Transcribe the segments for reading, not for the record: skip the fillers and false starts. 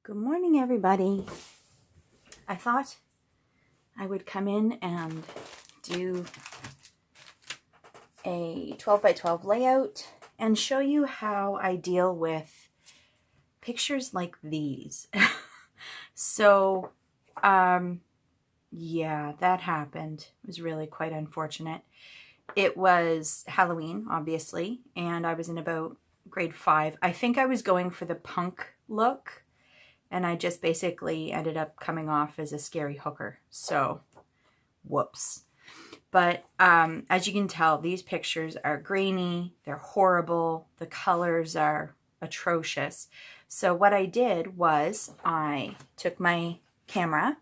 Good morning, everybody. I thought I would come in and do a 12 by 12 layout and show you how I deal with pictures like these. So, yeah, that happened. It was really quite unfortunate. It was Halloween, obviously, and I was in about grade 5. I think I was going for the punk look. And I just basically ended up coming off as a scary hooker. So, whoops. But as you can tell, these pictures are grainy. They're horrible. The colors are atrocious. So what I did was I took my camera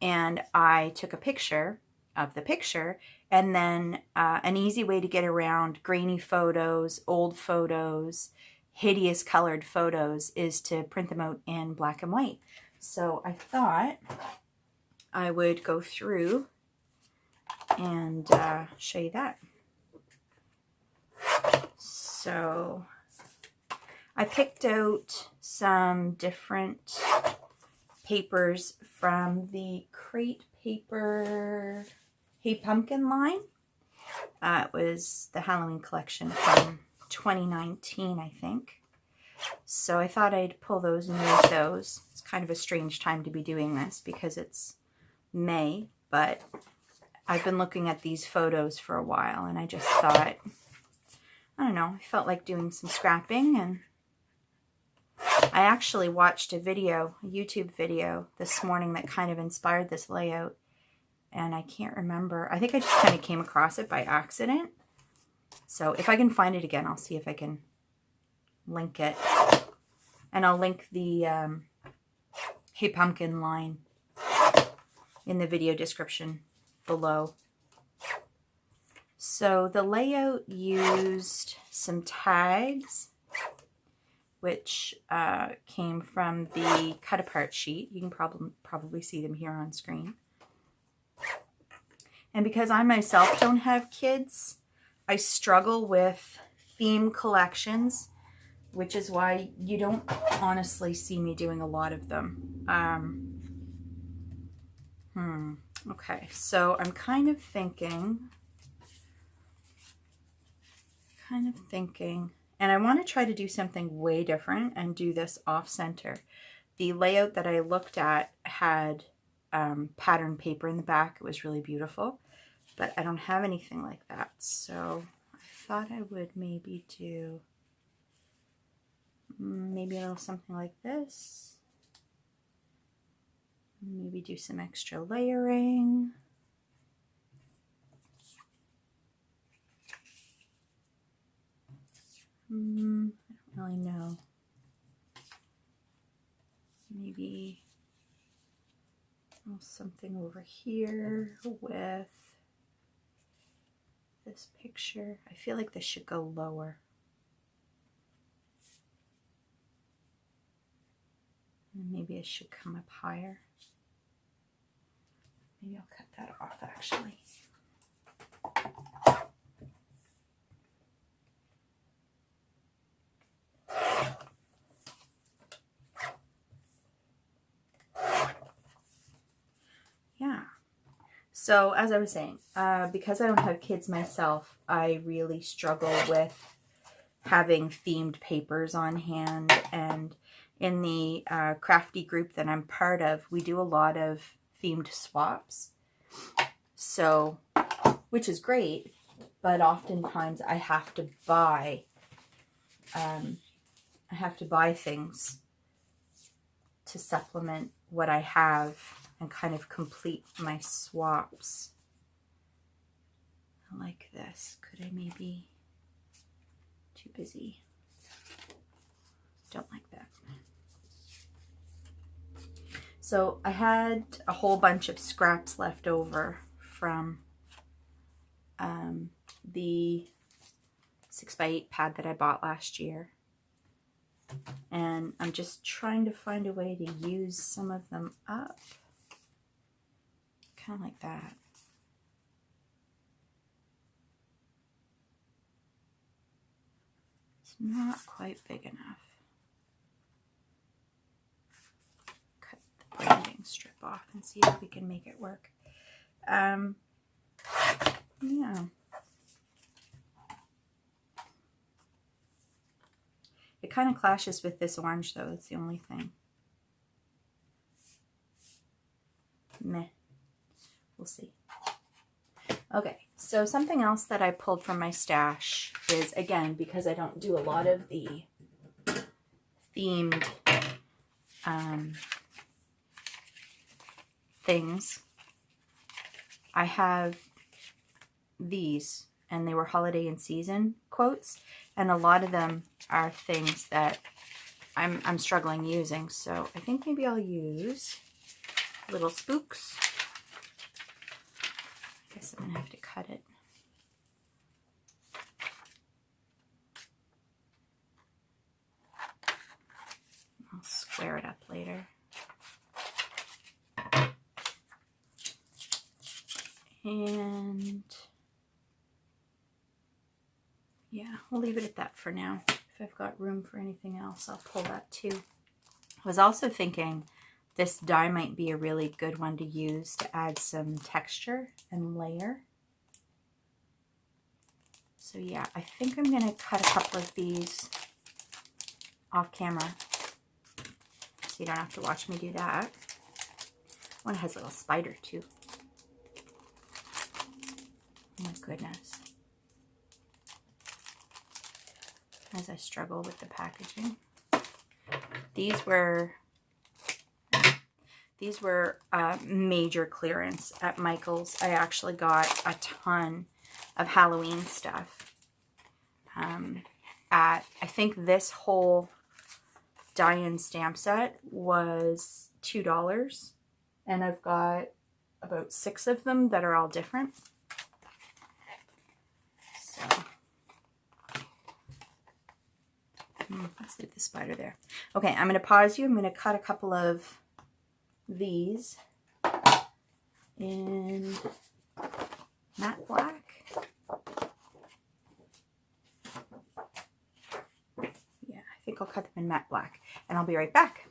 and I took a picture of the picture. And then an easy way to get around grainy photos, old photos, hideous colored photos is to print them out in black and white. So I thought I would go through and show you that. So I picked out some different papers from the Crate Paper Hey Pumpkin line. It was the Halloween collection from 2019, I think. So I thought I'd pull those and use those. It's kind of a strange time to be doing this because it's May, but I've been looking at these photos for a while and I just thought, I don't know, I felt like doing some scrapping. And I actually watched a video, a YouTube video this morning that kind of inspired this layout. And I can't remember. I think I just kind of came across it by accident. So if I can find it again, I'll see if I can link it. And I'll link the Hey Pumpkin line in the video description below. So the layout used some tags, which came from the cut apart sheet. You can probably see them here on screen. And because I myself don't have kids, I struggle with theme collections, which is why you don't honestly see me doing a lot of them. Okay, so I'm kind of thinking, and I want to try to do something way different and do this off center. The layout that I looked at had pattern paper in the back. It was really beautiful, but I don't have anything like that. So I thought I would maybe do maybe a little something like this. Maybe do some extra layering. I don't really know. Maybe something over here with this picture. I feel like this should go lower. And maybe it should come up higher. Maybe I'll cut that off actually. Yeah. So as I was saying, because I don't have kids myself, I really struggle with having themed papers on hand. And in the crafty group that I'm part of, we do a lot of themed swaps. So, which is great, but oftentimes I have to buy things to supplement what I have and kind of complete my swaps. Like this. Could I maybe... Too busy. Don't like that. So I had a whole bunch of scraps left over from the 6x8 pad that I bought last year. And I'm just trying to find a way to use some of them up. Kind of like that. It's not quite big enough. off and see if we can make it work. Yeah. It kind of clashes with this orange though, it's the only thing. Meh. We'll see. Okay, so something else that I pulled from my stash is, again, because I don't do a lot of the themed things, I have these, and they were holiday and season quotes, and a lot of them are things that I'm struggling using, so I think maybe I'll use little spooks. I guess I'm gonna have to cut it. I'll square it up later. And yeah, we'll leave it at that for now. If I've got room for anything else, I'll pull that too. I was also thinking this die might be a really good one to use to add some texture and layer. So yeah, I think I'm gonna cut a couple of these off camera so you don't have to watch me do that. One has a little spider too. Oh my goodness. As I struggle with the packaging. These were major clearance at Michael's. I actually got a ton of Halloween stuff. I think this whole die-in stamp set was $2, and I've got about 6 of them that are all different. So let's leave the spider there. Okay, I'm going to pause you. I'm going to cut a couple of these in matte black. Yeah, I think I'll cut them in matte black, and I'll be right back.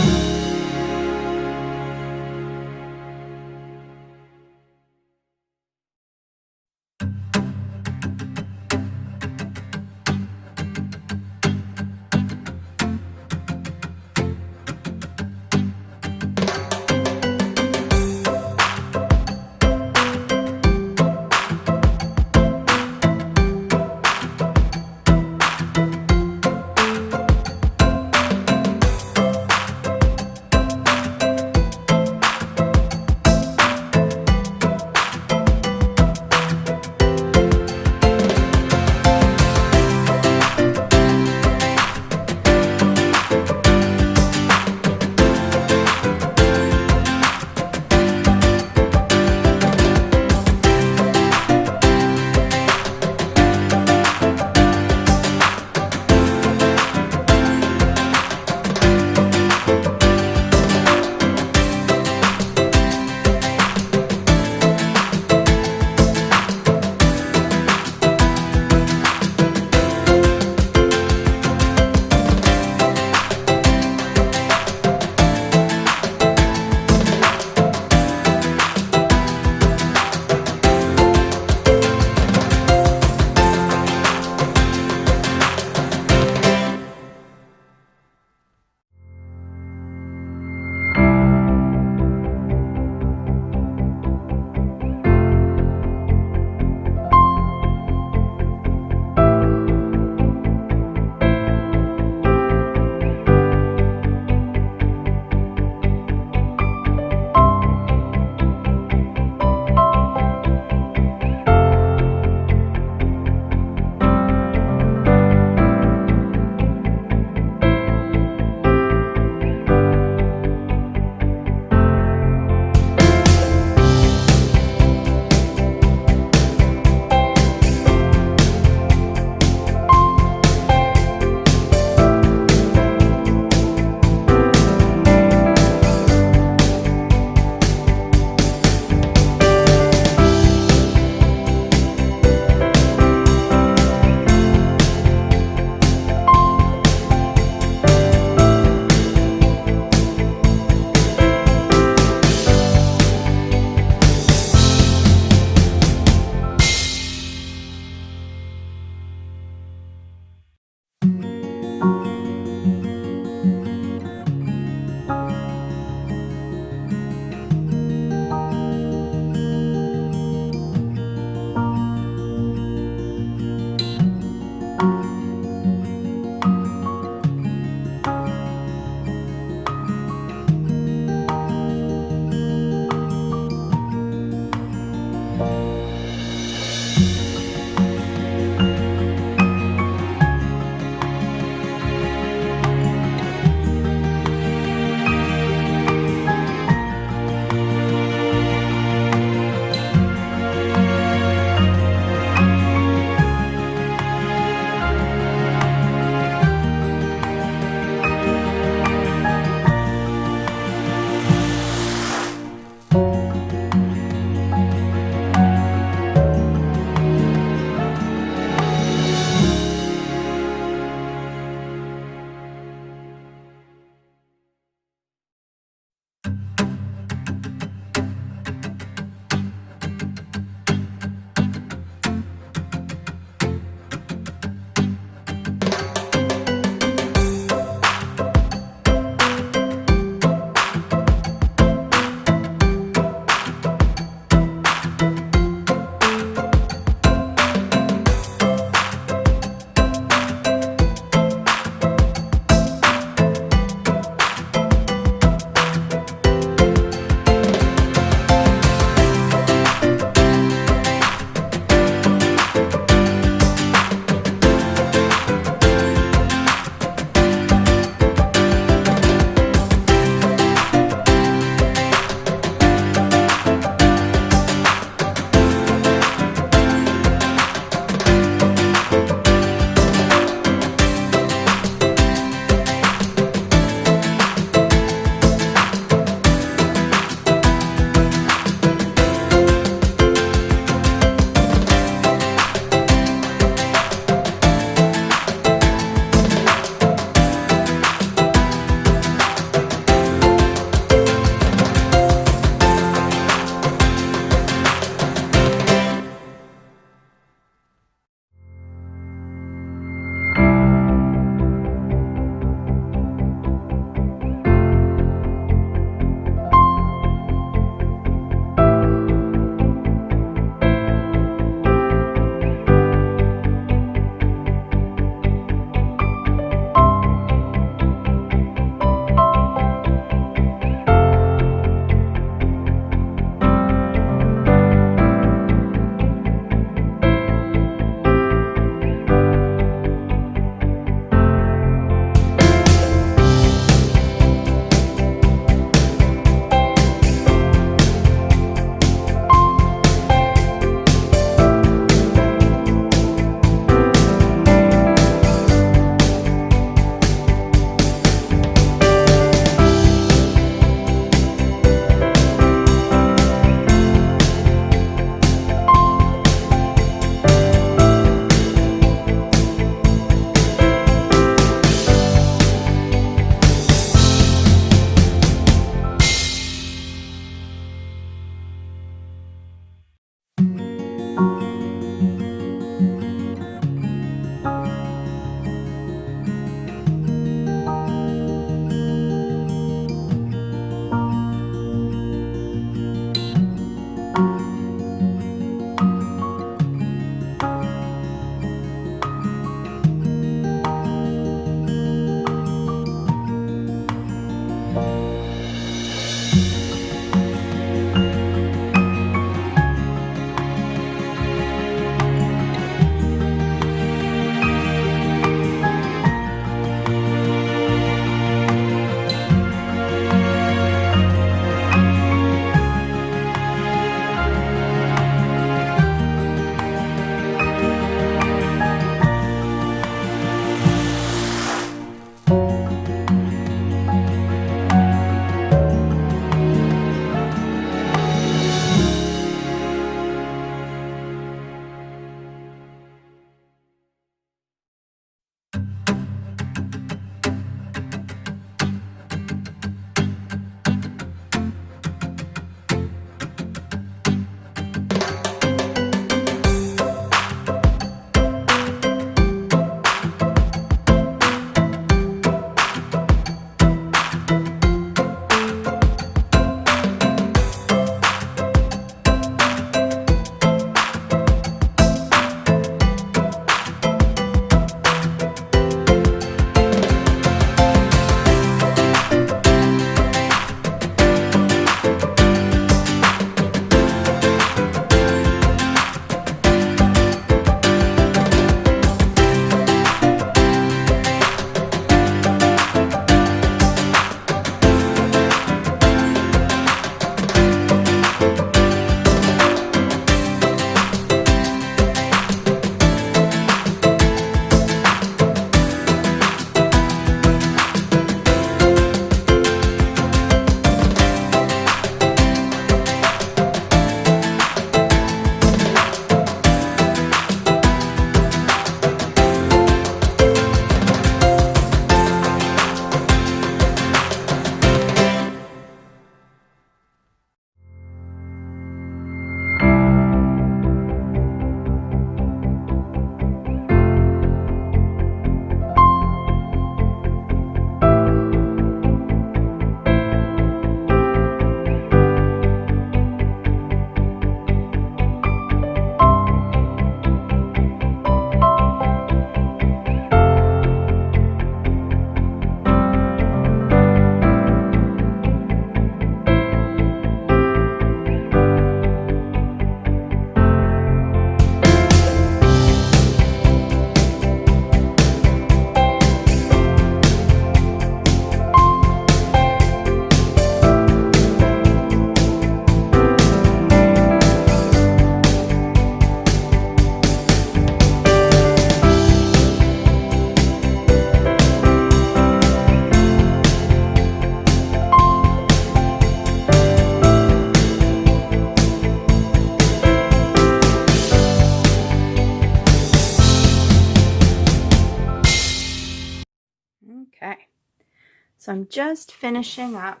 So I'm just finishing up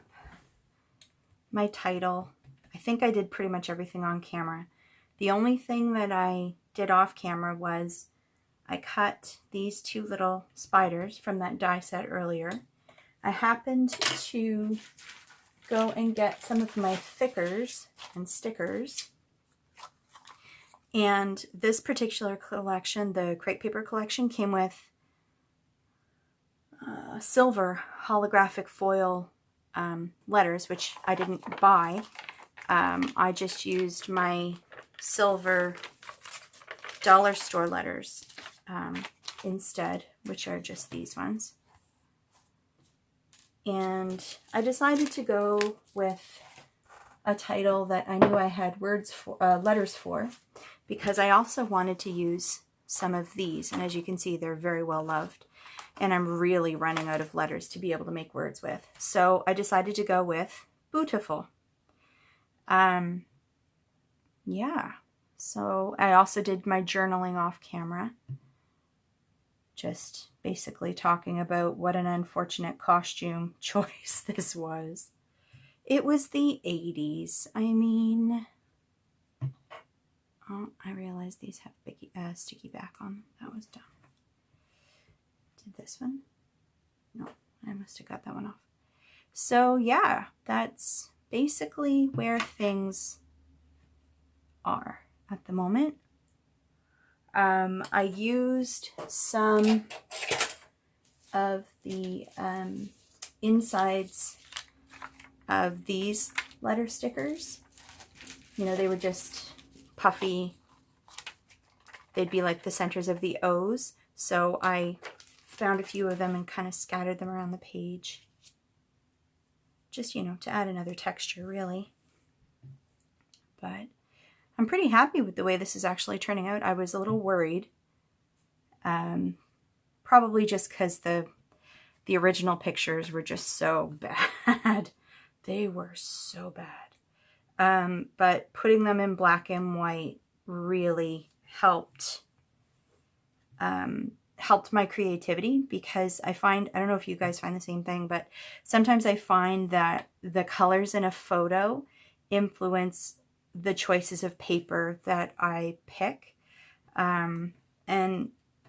my title. I think I did pretty much everything on camera. The only thing that I did off camera was I cut these two little spiders from that die set earlier. I happened to go and get some of my thickers and stickers. And this particular collection, the crepe paper collection, came with silver holographic foil letters, which I didn't buy. I just used my silver dollar store letters instead, which are just these ones. And I decided to go with a title that I knew I had letters for, because I also wanted to use some of these. And as you can see, they're very well loved. And I'm really running out of letters to be able to make words with. So I decided to go with Beautiful. Yeah. So I also did my journaling off camera. Just basically talking about what an unfortunate costume choice this was. It was the 80s. I mean, oh, I realized these have sticky back on them. That was dumb. Did this one? No, I must have got that one off. So yeah, that's basically where things are at the moment. I used some of the insides of these letter stickers. You know, they were just puffy. They'd be like the centers of the O's. So I found a few of them and kind of scattered them around the page. Just, you know, to add another texture, really. But I'm pretty happy with the way this is actually turning out. I was a little worried. Probably just because the original pictures were just so bad. They were so bad. But putting them in black and white really helped my creativity, because I don't know if you guys find the same thing, but sometimes I find that the colors in a photo influence the choices of paper that I pick. And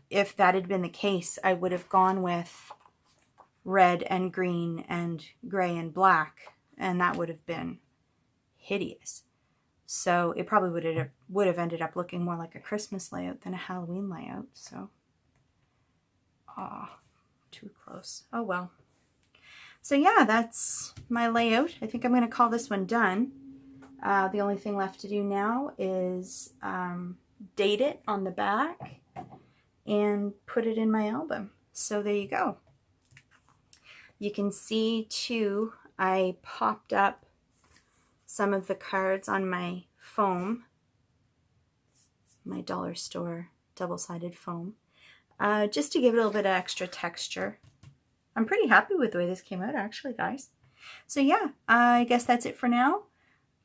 if that had been the case, I would have gone with red and green and gray and black, and that would have been hideous. So it probably would have ended up looking more like a Christmas layout than a Halloween layout. So, too close. Oh well. So yeah, that's my layout. I think I'm going to call this one done. The only thing left to do now is date it on the back and put it in my album. So there you go. You can see too, I popped up some of the cards on my foam, my dollar store double-sided foam, just to give it a little bit of extra texture. I'm pretty happy with the way this came out, actually, guys. So yeah, I guess that's it for now.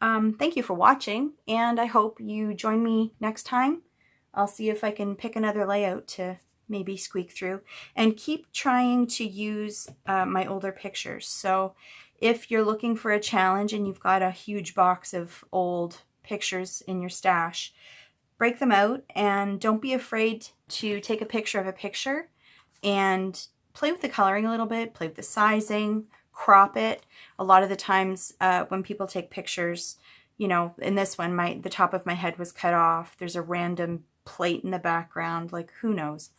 Thank you for watching, and I hope you join me next time. I'll see if I can pick another layout to maybe squeak through, and keep trying to use my older pictures. So if you're looking for a challenge and you've got a huge box of old pictures in your stash, break them out and don't be afraid to take a picture of a picture and play with the coloring a little bit, play with the sizing, crop it. A lot of the times when people take pictures, you know, in this one, the top of my head was cut off. There's a random plate in the background, like who knows.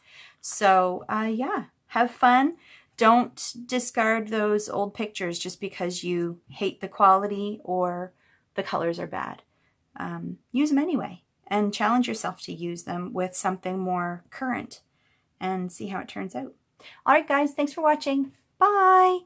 So yeah, have fun. Don't discard those old pictures just because you hate the quality or the colors are bad. Use them anyway and challenge yourself to use them with something more current and see how it turns out. All right, guys, thanks for watching. Bye.